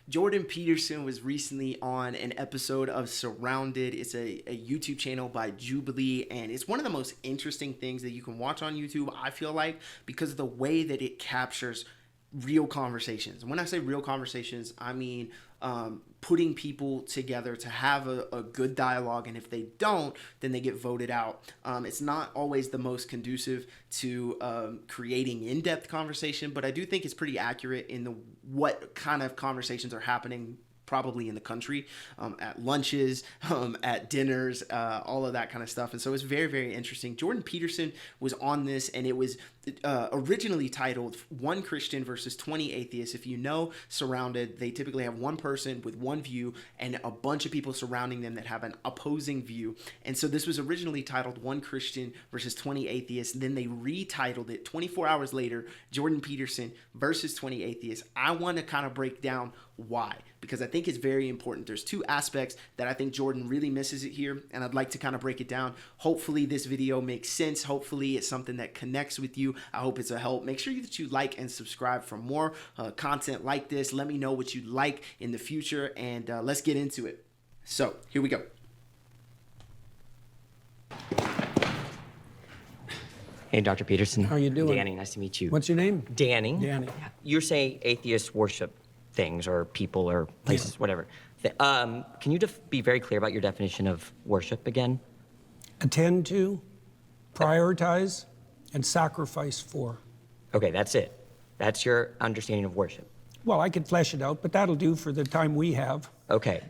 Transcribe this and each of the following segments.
Jordan Peterson was recently on an episode of Surrounded. It's a YouTube channel by Jubilee, and it's one of the most interesting things that you can watch on YouTube, I feel like, because of the way that it captures real conversations. And when I say real conversations, I mean putting people together to have a good dialogue, and if they don't, then they get voted out. It's not always the most conducive to creating in-depth conversation, but I do think it's pretty accurate in what kind of conversations are happening probably in the country, at lunches, at dinners, all of that kind of stuff. And so it's very, very interesting. Jordan Peterson was on this, and it was originally titled One Christian versus 20 Atheists. If you know Surrounded, they typically have one person with one view and a bunch of people surrounding them that have an opposing view. And so this was originally titled One Christian versus 20 Atheists. Then they retitled it 24 hours later, Jordan Peterson versus 20 Atheists. I want to kind of break down why, because I think it's very important. There's two aspects that I think Jordan really misses it here, and I'd like to kind of break it down. Hopefully this video makes sense. Hopefully it's something that connects with you. I hope it's a help. Make sure that you like and subscribe for more content like this. Let me know what you'd like in the future, and let's get into it. So here we go. Hey, Dr. Peterson. How are you doing? Danny, nice to meet you. What's your name? Danny. Danny. You're saying atheists worship things or people or places, whatever. Can you be very clear about your definition of worship again? Attend to, prioritize, and sacrifice for. Okay, that's it. That's your understanding of worship. Well, I could flesh it out, but that'll do for the time we have. Okay.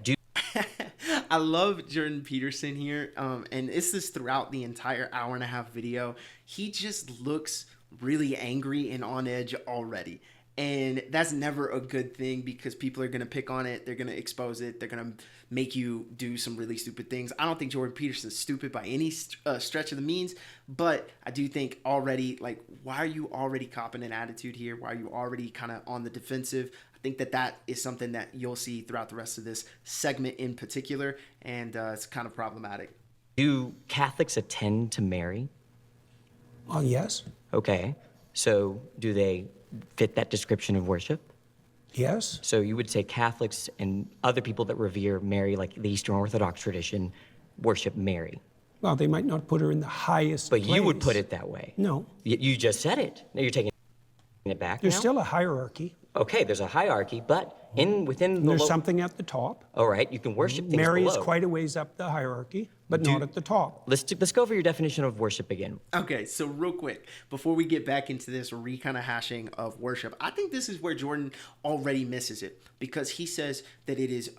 I love Jordan Peterson here, and this is throughout the entire hour-and-a-half video. He just looks really angry and on edge already. And that's never a good thing, because people are going to pick on it. They're going to expose it. They're going to make you do some really stupid things. I don't think Jordan Peterson's stupid by any stretch of the means, but I do think already, like, why are you already copping an attitude here? Why are you already kind of on the defensive? I think that is something that you'll see throughout the rest of this segment in particular, and it's kind of problematic. Do Catholics attend to Mary? Oh, yes. Okay. So do they fit that description of worship? Yes. So you would say Catholics and other people that revere Mary, like the Eastern Orthodox tradition, worship Mary. Well, they might not put her in the highest But place. you would put it that way. No. You just said it. Now you're taking it back. There's now? still a hierarchy. Okay, there's a hierarchy, but within the There's something at the top. All right, you can worship things Mary below. is quite a ways up the hierarchy, but not at the top. Let's go over your definition of worship again. Okay, so real quick, before we get back into this kind of hashing of worship, I think this is where Jordan already misses it, because he says that it is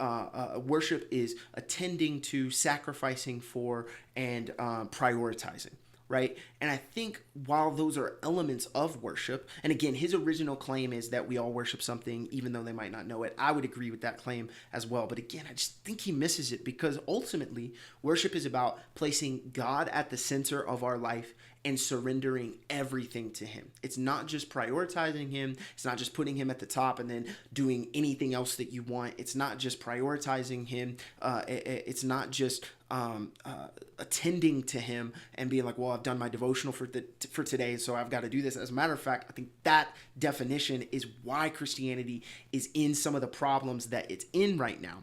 worship is attending to, sacrificing for, and prioritizing. Right? And I think while those are elements of worship, and again, his original claim is that we all worship something, even though they might not know it. I would agree with that claim as well. But again, I just think he misses it, because ultimately, worship is about placing God at the center of our life and surrendering everything to him. It's not just prioritizing him. It's not just putting him at the top and then doing anything else that you want. It's not just prioritizing him. It's not just attending to him and being like, well, I've done my devotional for today, so I've got to do this. As a matter of fact, I think that definition is why Christianity is in some of the problems that it's in right now.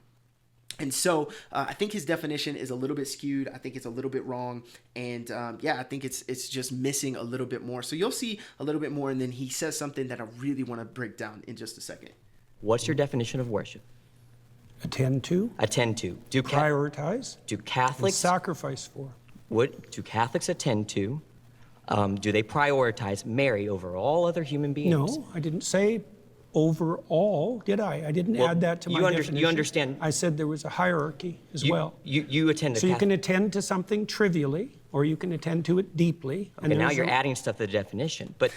And so I think his definition is a little bit skewed. I think it's a little bit wrong. And I think it's just missing a little bit more. So you'll see a little bit more. And then he says something that I really want to break down in just a second. What's your definition of worship? Attend to. Attend to. Prioritize. Do And Catholics sacrifice for. do Catholics attend to? Do they prioritize Mary over all other human beings? No, I didn't say overall, did I? I didn't add that to my definition. You understand? I said there was a hierarchy as well. You attend to So you can attend to something trivially, or you can attend to it deeply. Okay, now you're adding stuff to the definition. But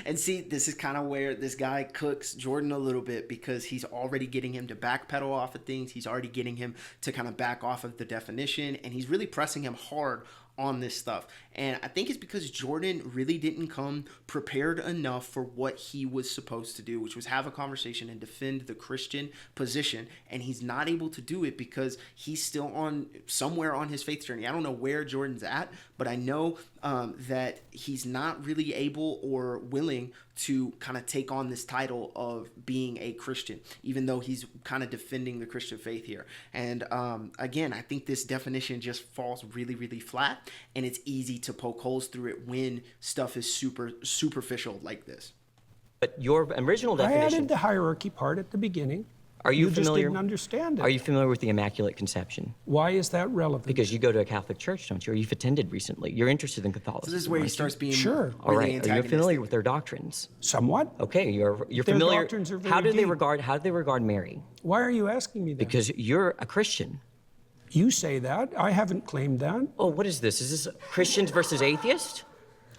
And see, this is kind of where this guy cooks Jordan a little bit, because he's already getting him to backpedal off of things. He's already getting him to kind of back off of the definition, and he's really pressing him hard on this stuff. And I think it's because Jordan really didn't come prepared enough for what he was supposed to do, which was have a conversation and defend the Christian position. And he's not able to do it because he's still somewhere on his faith journey. I don't know where Jordan's at, but I know that he's not really able or willing to kind of take on this title of being a Christian, even though he's kind of defending the Christian faith here. And again, I think this definition just falls really, really flat, and it's easy to poke holes through it when stuff is superficial like this. But your original I definition. added the hierarchy part at the beginning. Are you just familiar? didn't understand it. Are you familiar with the Immaculate Conception? Why is that relevant? Because you go to a Catholic church, don't you? Or you've attended recently. You're interested in Catholicism. So this is where he aren't you? starts being Sure. really All right. Are you antagonistic. familiar with their doctrines? Somewhat. Okay, you're Their familiar. doctrines are very How do they deep. regard Mary? Why are you asking me that? Because you're a Christian. You say that. I haven't claimed that. Oh, what is this? Is this Christians versus atheists?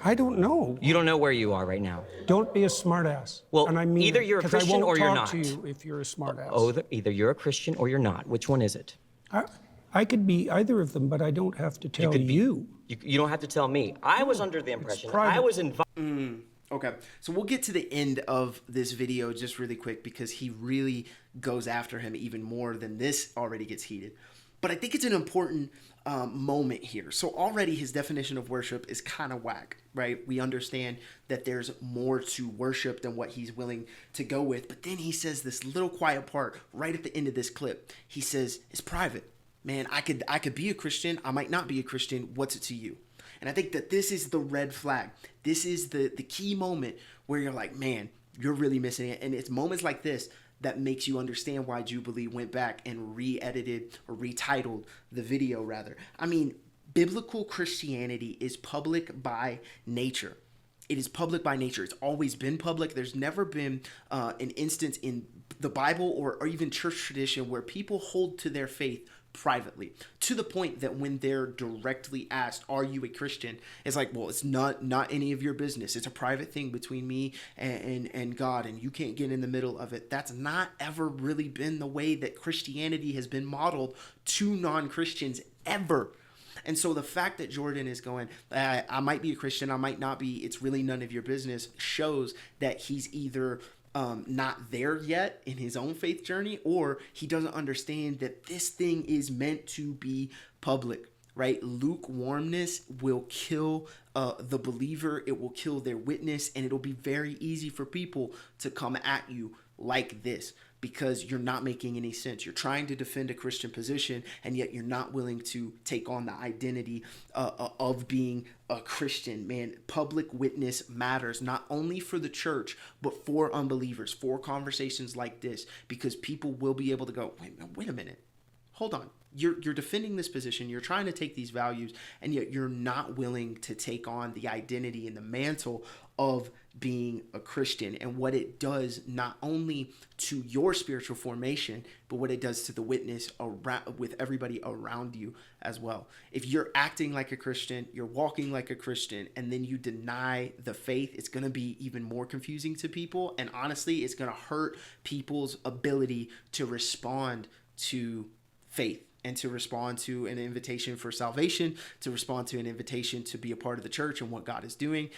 I don't know. You don't know where you are right now. Don't be a smartass. Well, and I mean either it, you're a 'cause Christian I won't or you're talk to not. you if you're a smartass. Oh, either you're a Christian or you're not. Which one is it? I could be either of them, but I don't have to tell you. You don't have to tell me. I was under the impression private. I was invited. Okay, so we'll get to the end of this video just really quick because he really goes after him even more than this already gets heated. But I think it's an important moment here. So already his definition of worship is kind of whack, right? We understand that there's more to worship than what he's willing to go with. But then he says this little quiet part right at the end of this clip. He says, it's private. Man, I could be a Christian. I might not be a Christian. What's it to you? And I think that this is the red flag. This is the key moment where you're like, man, you're really missing it. And it's moments like this that makes you understand why Jubilee went back and re-edited or retitled the video rather. I mean, biblical Christianity is public by nature. It is public by nature. It's always been public. There's never been an instance in the Bible or even church tradition where people hold to their faith privately, to the point that when they're directly asked, are you a Christian, it's like, well, it's not any of your business. It's a private thing between me and God, and you can't get in the middle of it. That's not ever really been the way that Christianity has been modeled to non-Christians ever. And so the fact that Jordan is going, I might be a Christian, I might not be, it's really none of your business, shows that he's either not there yet in his own faith journey, or he doesn't understand that this thing is meant to be public, right? Lukewarmness will kill the believer. It will kill their witness, and it'll be very easy for people to come at you like this because you're not making any sense. You're trying to defend a Christian position, and yet you're not willing to take on the identity of being a Christian. Man, public witness matters not only for the church, but for unbelievers, for conversations like this, because people will be able to go, wait a minute, hold on. You're defending this position, you're trying to take these values, and yet you're not willing to take on the identity and the mantle of being a Christian and what it does not only to your spiritual formation, but what it does to the witness around, with everybody around you as well. If you're acting like a Christian, you're walking like a Christian, and then you deny the faith, it's going to be even more confusing to people. And honestly, it's going to hurt people's ability to respond to faith and to respond to an invitation for salvation, to respond to an invitation to be a part of the church and what God is doing.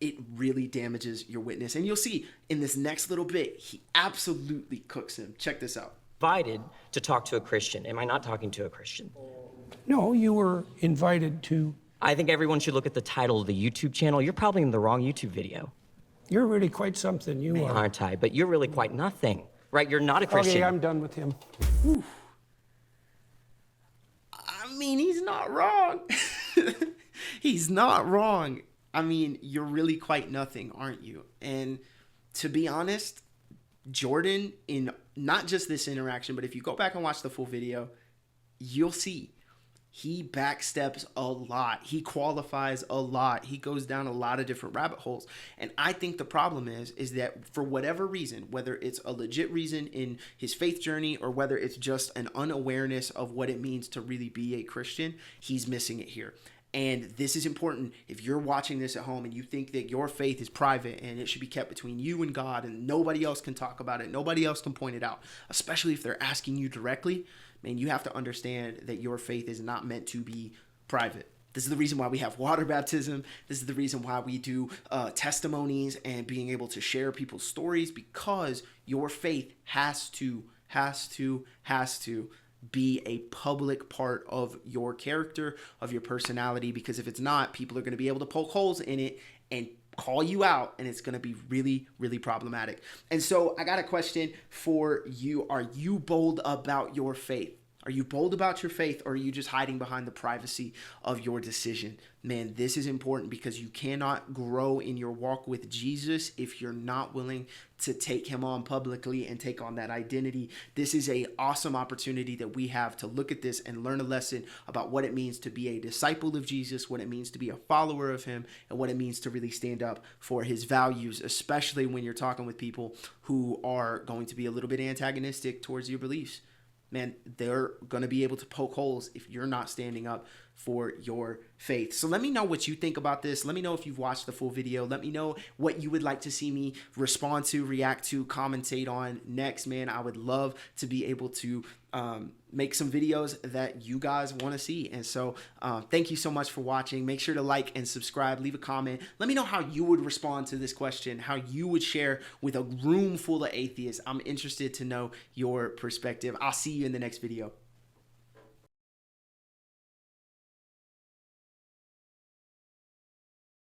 It really damages your witness. And you'll see in this next little bit, he absolutely cooks him. Check this out. Invited to talk to a Christian. Am I not talking to a Christian? No, you were invited to. I think everyone should look at the title of the YouTube channel. You're probably in the wrong YouTube video. You're really quite something, you are. Aren't I? But you're really quite nothing, right? You're not a Christian. Okay, I'm done with him. I mean, he's not wrong. He's not wrong. I mean, you're really quite nothing, aren't you? And to be honest, Jordan, in not just this interaction, but if you go back and watch the full video, you'll see he backsteps a lot. He qualifies a lot. He goes down a lot of different rabbit holes. And I think the problem is that for whatever reason, whether it's a legit reason in his faith journey or whether it's just an unawareness of what it means to really be a Christian, he's missing it here. And this is important. If you're watching this at home and you think that your faith is private and it should be kept between you and God and nobody else can talk about it, nobody else can point it out, especially if they're asking you directly, man, you have to understand that your faith is not meant to be private. This is the reason why we have water baptism. This is the reason why we do testimonies and being able to share people's stories, because your faith has to be a public part of your character, of your personality, because if it's not, people are going to be able to poke holes in it and call you out, and it's going to be really, really problematic. And so I got a question for you. Are you bold about your faith? Are you bold about your faith, or are you just hiding behind the privacy of your decision? Man, this is important, because you cannot grow in your walk with Jesus if you're not willing to take him on publicly and take on that identity. This is an awesome opportunity that we have to look at this and learn a lesson about what it means to be a disciple of Jesus, what it means to be a follower of him, and what it means to really stand up for his values, especially when you're talking with people who are going to be a little bit antagonistic towards your beliefs. Man, they're going to be able to poke holes if you're not standing up for your faith. So let me know what you think about this. Let me know if you've watched the full video. Let me know what you would like to see me respond to, react to, commentate on next, man. I would love to be able to make some videos that you guys want to see. And so thank you so much for watching. Make sure to like and subscribe, leave a comment. Let me know how you would respond to this question, how you would share with a room full of atheists. I'm interested to know your perspective. I'll see you in the next video.